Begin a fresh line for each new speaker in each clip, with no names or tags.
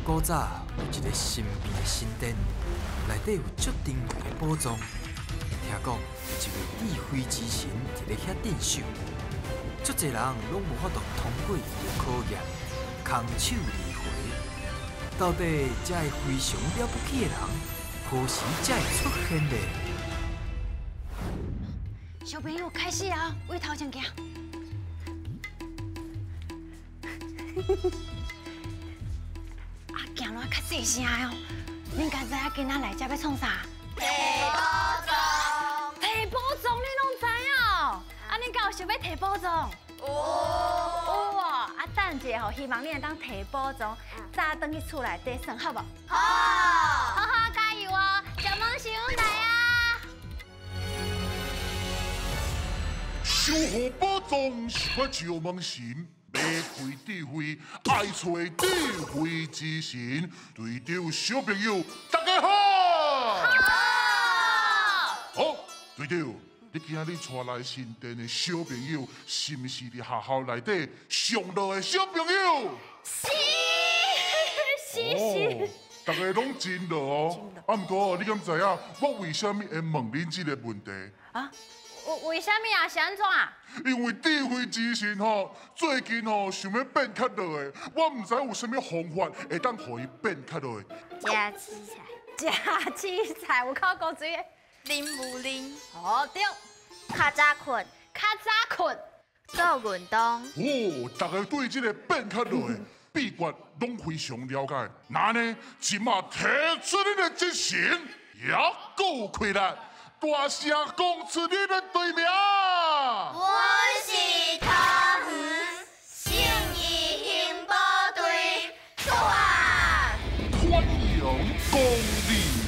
古早有一个神秘的神殿，内底有足珍贵的宝藏。听讲有一位智慧之神伫咧遐镇守，足侪人拢无法度通过伊的考验，空手而回。到底这个非常了不起的人，何时才会出现呢？
小朋友开始啊，往头前行。啊，行路较细声哦。恁敢知影今仔来遮要创啥？
提宝藏。
提宝藏，你拢知影哦？啊，恁敢有想要提宝藏？有哦。啊，等者吼，希望你会当提宝藏，早转去厝内底算，好无？
好。
好好加油哦！小萌熊来啊！
守护宝藏是我招梦神。要开智慧，爱找智慧之神。队长、小朋友，大家好！好，队长，你今日带来神殿的小朋友，是毋是伫学校内底上路的小朋友？
是。
哦，大家拢真乐哦。啊，不过你敢知影我为什么会问恁这个问题？
啊？为什么啊？是安怎？
因为智慧之神吼，最近吼想要变较落的，我唔知有啥物方法会当互伊变较落的。
加七彩，
加七彩有考古水的。
啉不啉？
哦对。
较早困，
较早困。
做运动。
哦，大家对这个变较落的秘诀拢非常了解。那呢，即马提出你的精神，也够快力，大声讲出你的队名。
我是桃园信义兴宝队团。
欢迎光临。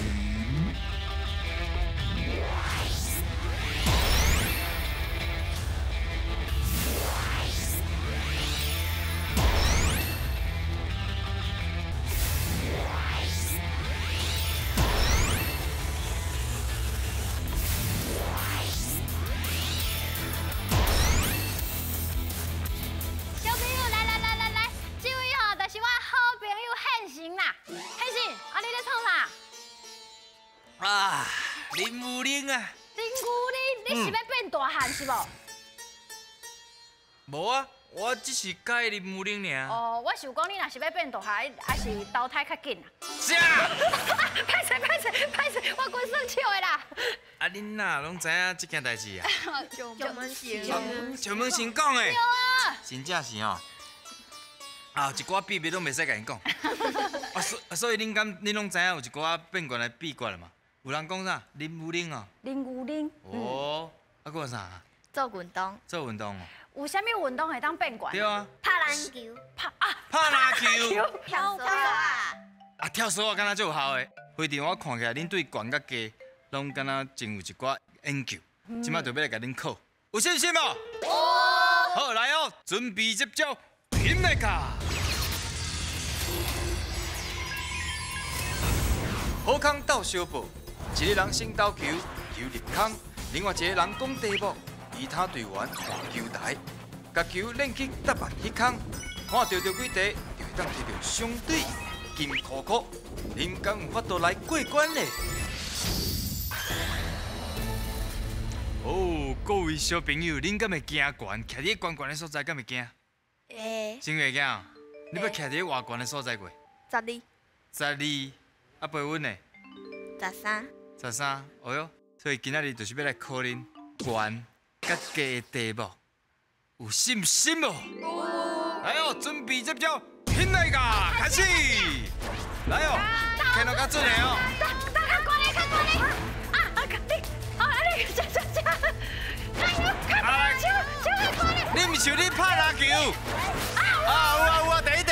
啊，林武玲啊！
林武玲，你是要变大汉是无？
无啊，我只是改林武玲尔。
哦，我想讲你若是要变大汉，还是投胎较紧啊？
是啊！
歹势，我滚算笑的啦。
啊，恁哪拢知影这件代志啊？
就问先，
像问先讲的。
对啊。
真正是吼。啊，一寡秘密拢袂使甲因讲。啊，所以恁拢知影有一寡变卦的秘诀了嘛？有人讲啥？林武玲哦。
林武玲。
哦，啊，还有啥？
做运动。
做运动哦。
有啥物运动会当变悬？
对啊。
拍篮球。
拍篮球。
跳绳啊。
啊，跳绳啊，敢若最有效的。非常我看起来，恁对悬甲低，拢敢若真有一寡研究。即摆就要来甲恁考，有信心无？好，来哦，准备接招，拼来卡！好康斗相报，一个人先投球，球入空；另外一个人讲题目，其他队员换球台，甲球扔去答案迄空，看到几题，就会当摕到相对金箍箍。恁敢有法度来过关呢？哦，各位小朋友，恁敢会惊悬？徛伫悬悬的所在，敢会惊？
会。
真会惊？你要徛伫偌悬的所在过
12、
12，啊，陪阮呢
13、
13，哦哟，所以今仔日就是要来考恁悬甲低的题目，有信心无？来哦，准备接招，拼来噶，开始！来哦，看到较准的哦。
较悬的，较悬的。你，
你毋是咧拍篮球？有啊，第一题。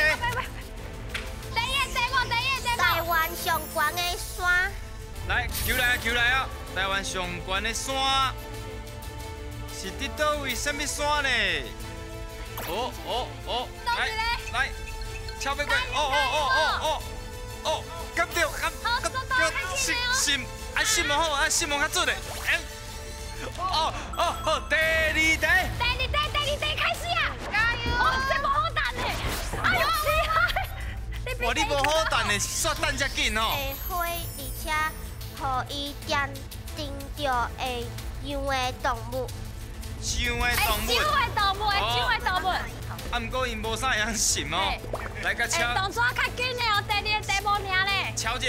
台湾上悬的山。
来，球来啊！台湾上悬的山是伫倒位？什么山呢？来，超飞过！敢对，心无好啊，心无较准的。第二题开始啊！加油！这无好难的。哎呦，厉害！你
哇，你无好等的，煞等遮紧哦。
会花，而且互伊点盯着会养的动物。
想的动物。
酒的动物，酒的动物。
啊，毋过因无啥样信哦。来甲敲。
动作较紧的哦，第二个题目尔咧。
敲者。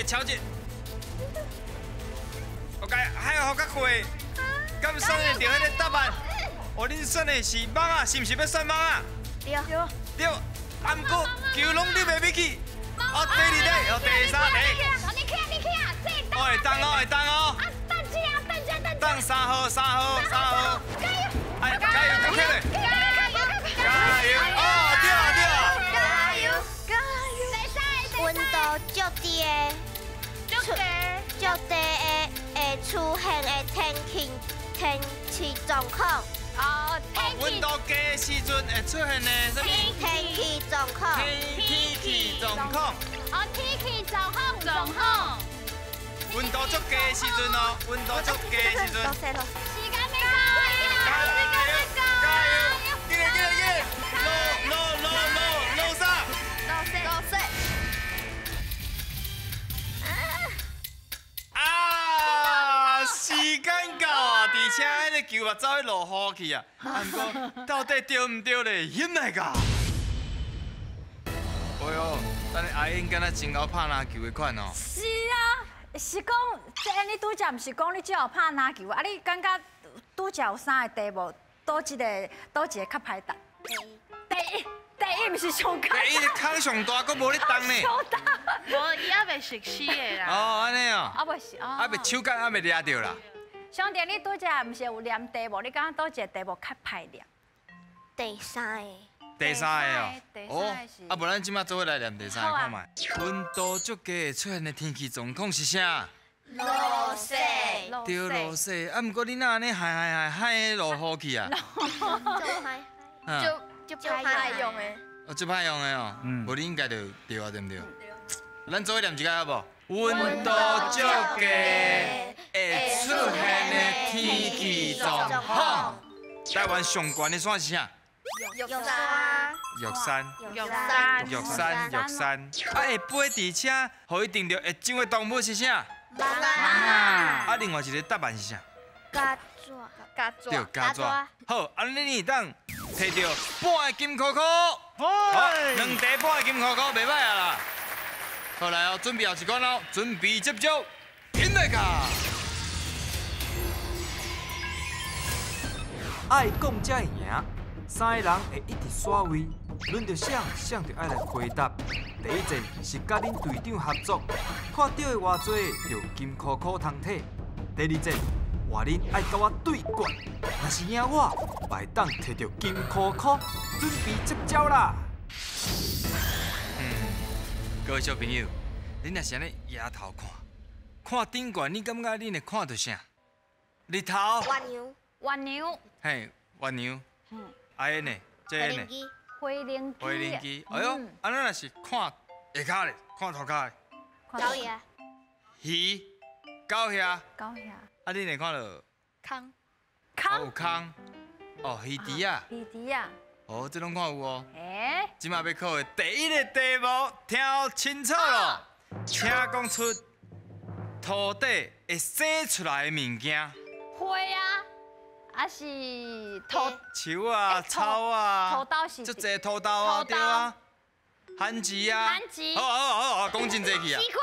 我该还有好较快，敢选得到迄个答案？哦，恁选的是蠓啊，是毋是要选蠓啊？
对。
对。啊，毋过球拢你袂要去。哦，第二题，哦，第三题。
你去啊，这
会当哦。
啊，等一下。
当3号。
加油！
哎，加油，快点！加油！哦，对。
加油！
温度足低的，足低的会出现的天气状况。
哦，
温度低的时阵会出现的什么？
天气状况。
天气状况。
哦，天气状况。
温度足低的时阵哦，温度足低的时阵。
时间未到，
加油！紧嘞！落啥？
落水。
啊！时间到啊！而且迄个球嘛走去落雨去啊！啊，不过到底对唔对咧？险来噶！哎呦，等下阿英敢若真够拍篮球的款哦。
是啊，是讲，即你拄则毋是讲你只有拍篮球，啊，你感觉拄则有啥个题目？倒一个较歹答？第一毋是上卡。
第一个空上大，佫无咧动呢。
无，伊还袂熟悉的啦。
哦，安尼哦。
啊，袂是哦。
啊，袂手感还袂抓着啦。
兄弟，你拄则毋是有念题目？你感觉倒一个题目较歹念？
第三个。
第三个哦。
第三个是。
啊，无咱即马做伙来念第三个看卖。温度足低会出现的天气状况是啥？
落雪。
对，落雪。啊，毋过你哪安尼嗨落雨去啊？
就歹用的。
哦，最歹用的哦。无你应该就对啊，对唔对？咱做伙念一下好无？温度足低会出现的天气状况。台湾上悬的山是啥？
玉山。
玉山。啊，会飞伫车，互伊定着会上的动物是啥？
蠓
啊，另外一个答案是啥？
甲
对，加纸。好，安尼你当摕到半个金箍箍，好，2题半个金箍箍，袂歹啊啦。好来哦，准备后一关哦，准备接招，天来卡！
爱讲才会赢，3个人会一直耍位，轮到想就爱来回答。第一阵是甲恁队长合作，看到的偌多就金箍箍通摕。第二阵话恁爱甲我对决，若是赢我，会当摕到金箍箍，准备接招啦！
各位小朋友，恁若是安尼抬头看顶悬，你感觉恁会看到啥？日头。
蜗牛。
嘿，蜗牛。啊，因呢？这呢？
飞灵机。
哎呦，安尼若是看下骹咧，看头骹咧。
狗爷。
鱼。狗遐。
啊，
你会看到？
空。
有空。哦，鱼池啊。
鱼池啊。
哦，这拢看有哦。
诶。
即马要考的第一个题目，听清楚咯，请讲出土地会生出来的物件。
花啊，还是土
树啊、草啊。
土豆是。
足侪土豆啊，对啊。番薯啊。好，讲真济去啊。
西瓜。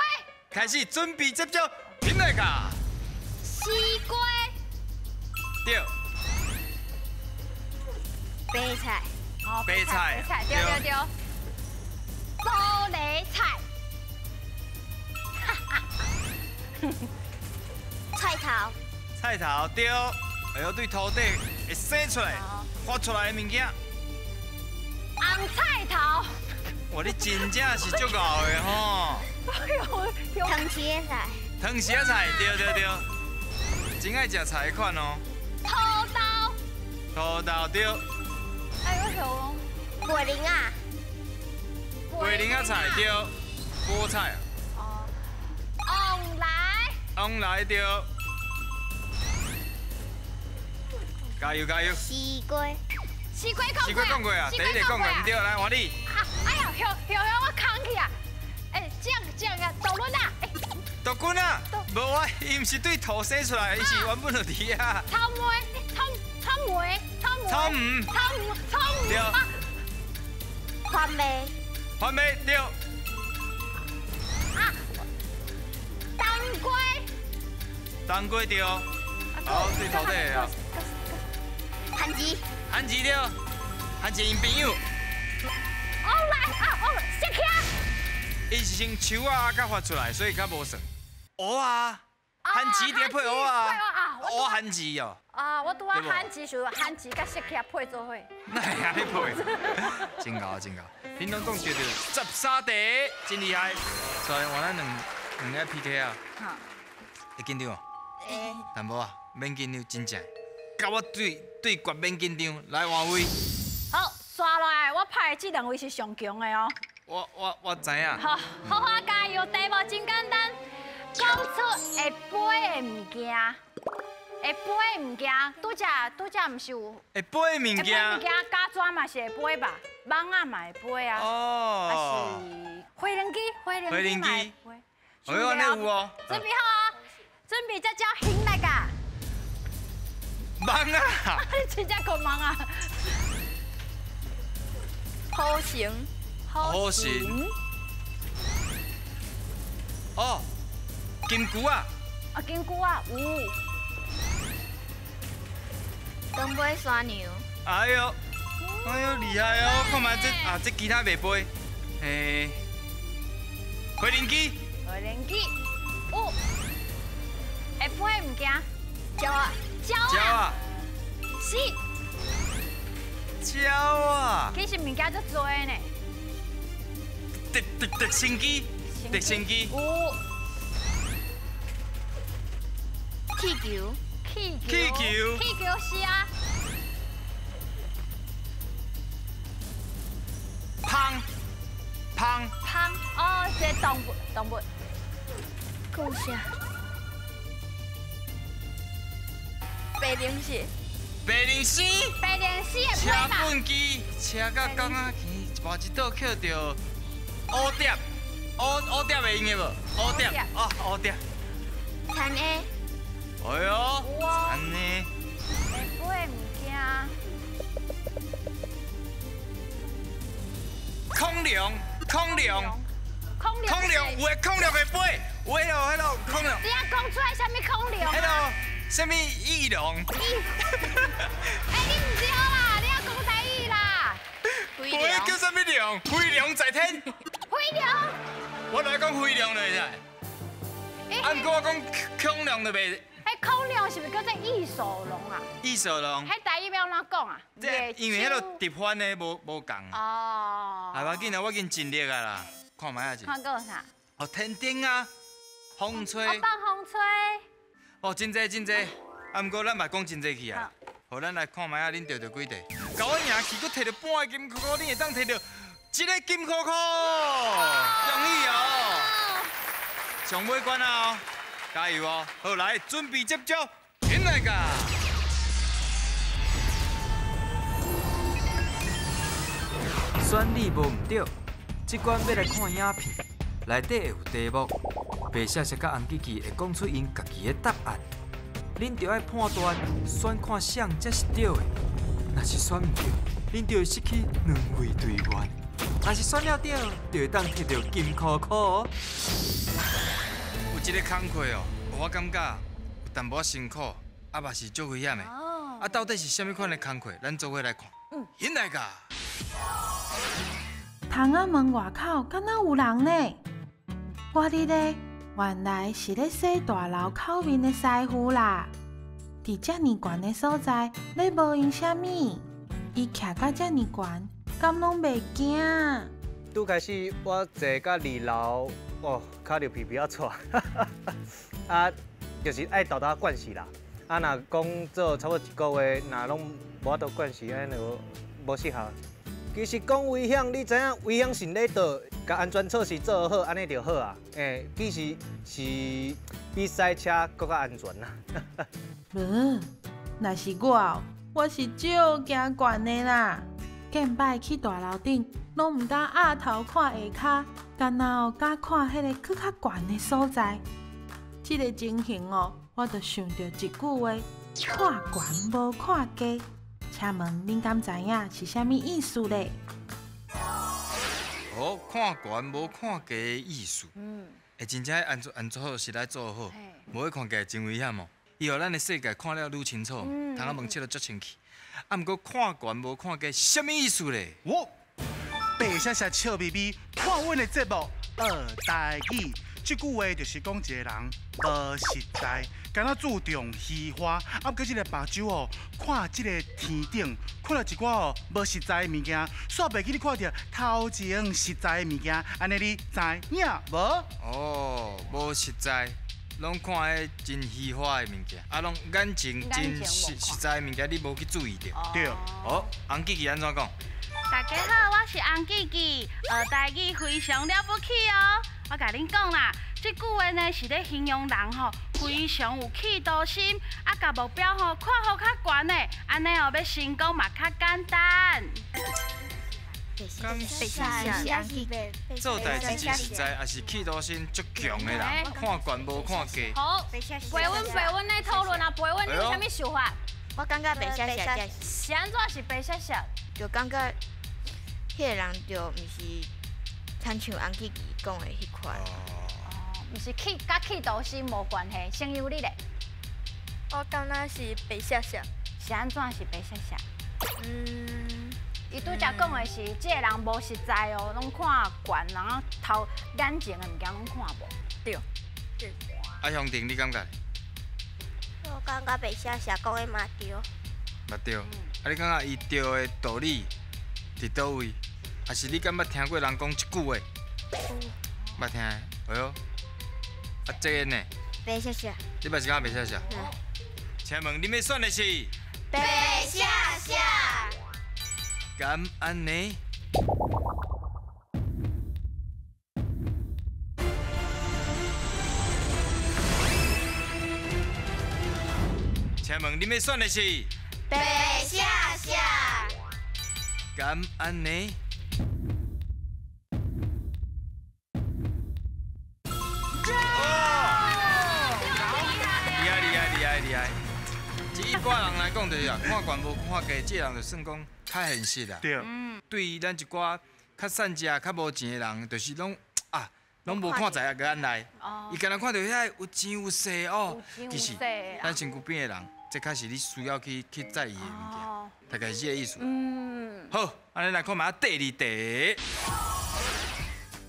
开始准备接招，听来卡。
西瓜。
对。
白菜。
白菜，
对。高丽菜。
菜头
对，会晓对土地会生出来、发出来的物件。
红菜头。
哇，你真正是足敖的吼！
汤匙的菜。
汤匙的菜，对，真爱食菜款哦。土豆对。
哎，我晓。
桂林啊。
桂林啊菜对，菠菜啊。
哦。
红来对。加油！
西瓜
讲过啊，第一个讲过，唔对，来换你。
哎呀，我扛去啊！
杜鹃啊，无啊，伊毋是对土生出来，伊是原本就伫啊。
草莓，草莓，
草莓，对，
番麦，
番麦对，
啊，当归，
当归对，好，对头的啊。
番薯，
番薯对，番薯因朋友，
石茄，
伊是先树啊甲发出来，所以较无算。蚵啊，番薯伫配蚵啊，蚵番薯哦。
啊，我拄啊番薯想番薯甲石茄配做伙。
那会安尼配，真高真高。恁拢总得到13题，真厉害。所以换咱两个 PK 啊，会紧张哦。淡薄啊，免紧张，真正。甲我对决免紧张，来换位。
好，刷落来，我派的这两位是上强的哦。
我知影。
好，好好加油，题目真简单，讲出会飞的物件。会飞的物件，拄则毋是有
会飞的物
会飞的
件
物。件，家蛇嘛是会飞吧，蠓仔嘛会飞啊。
哦。
啊是飞轮机嘛会飞。
哎呦，安尼有哦。
准备好啊！准备才叫行来噶。
蠓啊！
你真正讲忙啊！
好行，
好行。哦，金龟啊！
啊，金龟啊，有。
东北山牛，
哎呦，厉害哦！看嘛这其他袂飞。诶，飞轮机。
飞轮机，有。会飞的物件，鸟啊，
鸟啊，
是。
鸟啊！
其实物件足多呢。
直升机，直升机。
有。
气球，
气球是啊。
胖，
哦，这动物。
讲啥？白灵蟹，
白灵丝，
白莲丝的
车
飞吧。
粪机，车到港仔去，换一道捡到乌蝶，乌蝶会用的无？乌蝶，哦，乌蝶。
田鸭，
哎呦，
哇
安尼。
会飞的物件。
空龙，有的空龙会飞，有迄落空龙，
你要讲出来什么空龙
迄
啊？
落什么翼龙？
哎，你唔对啦，你要讲台语啦。
飞
飞叫什么龙？飞龙在天。
飞龙。
我来讲飞龙就会使。啊，毋过我讲空龙就袂。
迄空龙是不是叫做翼手龙啊？
翼手龙。
迄台语要安怎讲啊？
这因为迄落直翻的无共。
哦。
啊，要紧啊，我已经尽力啊啦。看卖下子。
看过啥？
哦，天顶啊，风吹。
放风吹。
哦，真济。啊，毋过咱嘛讲真济去啊。好，咱来看卖下恁得到几题。甲我赢去，佫摕到半个金箍箍，你会当摕到一个金箍箍，容易哦。上尾关啊哦，加油哦！好，来准备接招，进来个。
选你无毋对，即关要来看影片，内底会有题目，白雪雪甲红吉吉会讲出因家己的答案，恁着爱判断，选看谁才是对的。若是选唔对，恁就会失去2位队员；若是选了对，就会当摕到金箍箍哦。
有一个工课哦，我感觉有淡薄辛苦，啊嘛是足危险的。啊，到底是啥物款的工课？咱做伙来看。进来个。
窗仔门外口敢若有人呢？我伫咧，原来是咧洗大楼口面的师傅啦。伫遮尼悬的所在，咧无用啥物？伊徛到遮尼悬，敢拢袂惊？
拄开始我坐到2楼，哦，脚就皮皮啊喘，啊，就是爱豆豆惯势啦。啊，若讲做差不多1个月，若拢无法度惯势，安尼就无适合。其实讲危险，你知影危险是咧倒，甲安全措施做好，安尼就好啊。其实是比赛车更较安全啦。
无，若是我是少惊悬的啦。见摆去大楼顶，拢毋敢压头看下骹，干那敢看迄个更较悬的所在。这个情形哦，我就想到一句话：看悬无看低。请问恁敢知影是啥物意思咧？
哦，看悬无看低的意思。会真正安做好是来做好，无去看起来真危险哦。以后咱的世界看了愈清楚，通啊问切都足清气。啊，毋过看悬无看低，什么意思咧？
我白写写笑眯眯看阮的节目学台语，这句话就是讲一个人无实在，敢若注重虚华。啊，过这个目睭哦，看这个天顶，看到一寡哦无实在的物件，煞袂记你看到头前实在的物件，安尼你知影无？
哦，无实在。拢看迄真虚华的物件，啊，拢眼睛真实在的物件，你无去注意到。
对。
哦，洪记记安怎讲？
大家好，我是洪记记，学台语非常了不起哦。我甲恁讲啦，这句话呢是咧形容人吼非常有企图心，啊，甲目标吼看好较悬的，安尼哦要成功嘛较简单。
做代志真实在，也是企图心足强的人，看悬无看低。
好，陪阮来讨论啊，陪阮你有啥物想法？
我感觉白写写，
是安怎是白写写？
就感觉迄个人就毋是亲像洪记记讲的迄款。
毋是甲企图心无关系，先由你咧。
我感觉是白写写。
是安怎是白写写？伊拄则讲的是，即个人无实在哦，拢看悬，然后头眼前的物件拢看无。对。
啊，兄弟，你感觉？
我感觉白写写讲的嘛对。
嘛对。啊，你感觉伊对的道理伫倒位？还是你敢捌听过人讲一句话？捌听的。哎呦，啊，这个呢？
白写写。
你嘛是感觉白写写？请问你要选的是？
白写写。
敢安尼？请问你要选的是？
白写写。
敢安尼？厉害！一般人来讲就是啊，看悬无看低，这人就算讲较现实啦。
对。
对于咱一寡较善食、较无钱的人，就是拢无看在眼眼内。伊干那看到遐有钱有势哦，其实咱身躯边的人，这较是你需要去在意的物件，大概是这个意思。好，安尼来看卖第二题。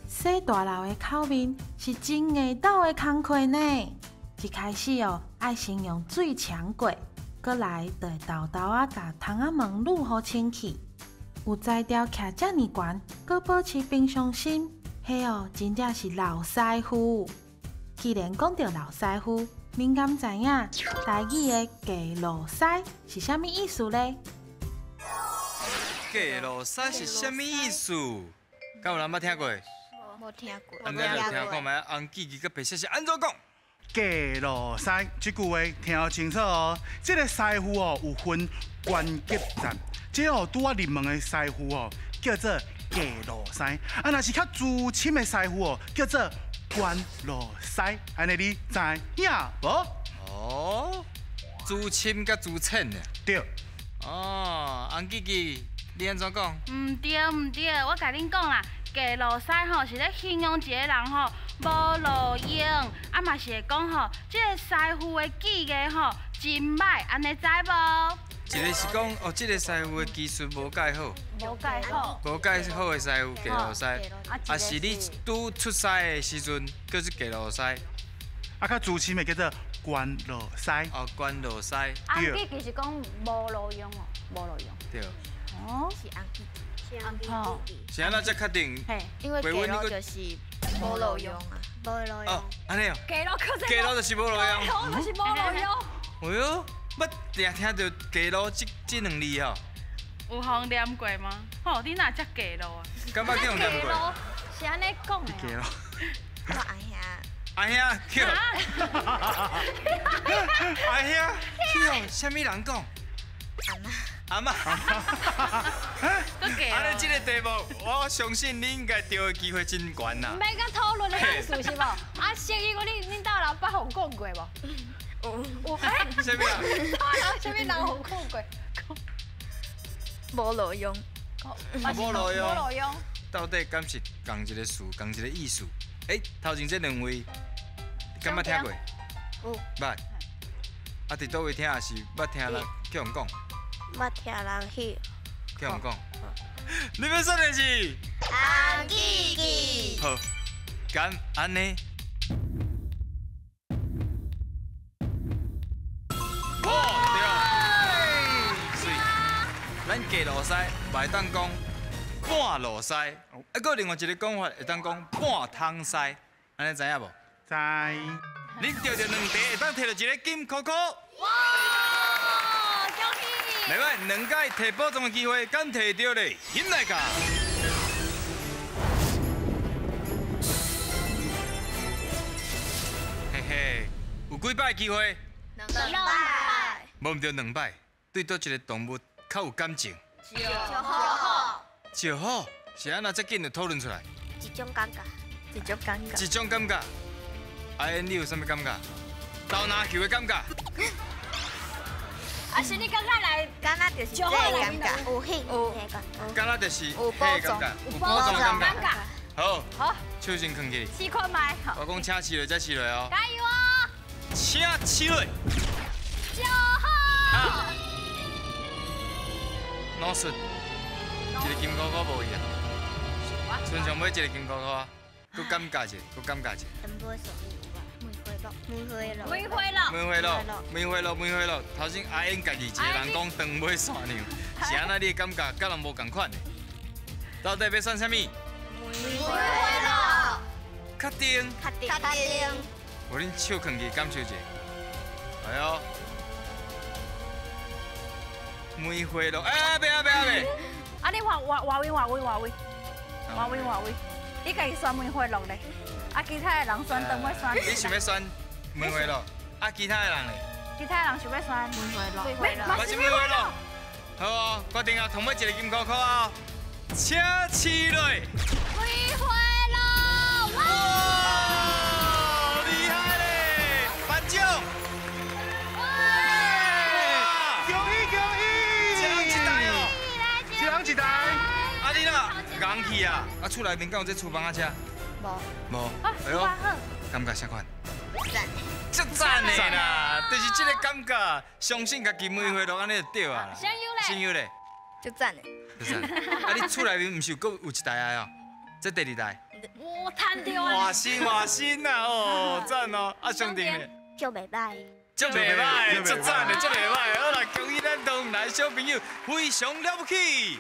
洗大楼的口面是真硬斗的工课呢。一开始哦，爱先用水冲过，搁来就会豆豆啊，甲窗仔门愈好清气。有才调徛遮尔悬，搁保持平常心，迄哦真正是老师傅。既然讲到老师傅，恁敢知影台语的假老师是啥物意思咧？
假老师是啥物意思？敢有人捌听过？
无听过。
安尼就听看卖洪记记甲白写写安怎讲？
假路师这句话听清楚哦，这个师傅哦有分关节站，这哦拄啊入门的师傅哦叫做假路师，啊若是较资深的师傅哦叫做关路师，安尼你知影无？
哦，资深甲资浅的。
对。
哦，洪记记，你安怎讲？
唔对，我甲恁讲啦，假路师吼是咧形容一个人吼。无路用，啊嘛是会讲吼，即个师傅的技艺吼真歹，安尼知无？
一个是讲哦，即个师傅的技术无介好，
无介好，
无介好的师傅假路师，啊是你拄出师的时阵叫做假路师，
啊较资深的叫做关路师。
哦，关路师。
洪记记是讲无路用哦，无路用。
对。
哦，
是洪记记。
是安怎才确定？
因为假路就是。无路用啊，无路用。
哦，安尼哦。
假路
就是无路用。
假路就是无路用。
哎呦，捌定听到假路这两字哦。
有互念过吗？吼，你哪只假路啊？
敢捌叫念过？
是安尼讲的。
假路。
我阿兄。
阿兄叫。阿兄叫，啥物人讲？阿嬷。
都假。
安尼这个题目，我相信你应该得的机会真悬啦。
唔免甲讨论的意思是无？啊，先英，恁兜人捌互讲过无？有哎，
什么啊？
什么人互讲过？
无路用，
无路用。
无路用。
到底敢是同一个事，同一个意思？头前这两位，你敢捌听过？
有。
捌。啊，伫倒位听也是捌听人叫人讲。
捌听人去。
叫人讲。你要选的是？
红记记。
好，敢安尼？对啊。所以，咱加路西袂当讲半路西，还有另外一个讲法会当讲半汤西，安尼知影无？
知。
恁钓着两题，会当摕到一个金箍箍。
哇！恭喜！
另外两届摕宝藏的机会，敢摕到咧？金来甲。嘿嘿，有几摆机会？
两摆。
无毋对两摆，对倒一个动物较有感情？
就好。
就好，是安那遮紧就讨论出来？
一种感觉。
一种感觉。
一种感觉。阿燕，你有啥物感觉？投篮球的感觉。
啊，是你感觉来，
敢若就是这个感觉，
有兴趣感。
敢若就是
有宝藏，
有宝藏的感觉。好，
好，
手先放起。
试看卖。
我讲请起来再起来哦。
加油哦！
请起来。
就好。
老顺，一个金箍箍无去啊。村上买一个金箍箍啊，佮感觉者，佮感觉者。
梅花鹿。
梅花鹿。头先阿英家己一个人讲长尾线娘，是安那你的感觉甲人无共款的？到底要选啥物？
梅花鹿。
确定。
确定。
我恁手放去感受者。哎呦，梅花鹿，别。
啊，你换位，你家己选梅花鹿咧，啊，其他的人选长尾选。
你想要选梅花鹿，啊，其他的人咧？
其他人想要选梅花鹿，
嘛是梅花鹿。好哦，决定啊，同买一个金箍箍啊，请起来。
梅花鹿，
哇，厉害咧，颁奖！
一台。
啊，你啦，硬去啊！啊，厝内面敢有这厨房啊车？无。哎呦，感觉啥款？足赞的啦！就是这个感觉，相信家己梅花鹿安尼就对啊。声优咧。
足赞的。
足赞。啊，你厝内面毋是阁有一台啊？哦，这第二台。
我赚到啊！
换新啊！哦，赞哦！啊，兄弟咧。
就袂歹。
足袂歹，足赞的，足袂歹。好啦，恭喜咱东南小朋友非常了不起！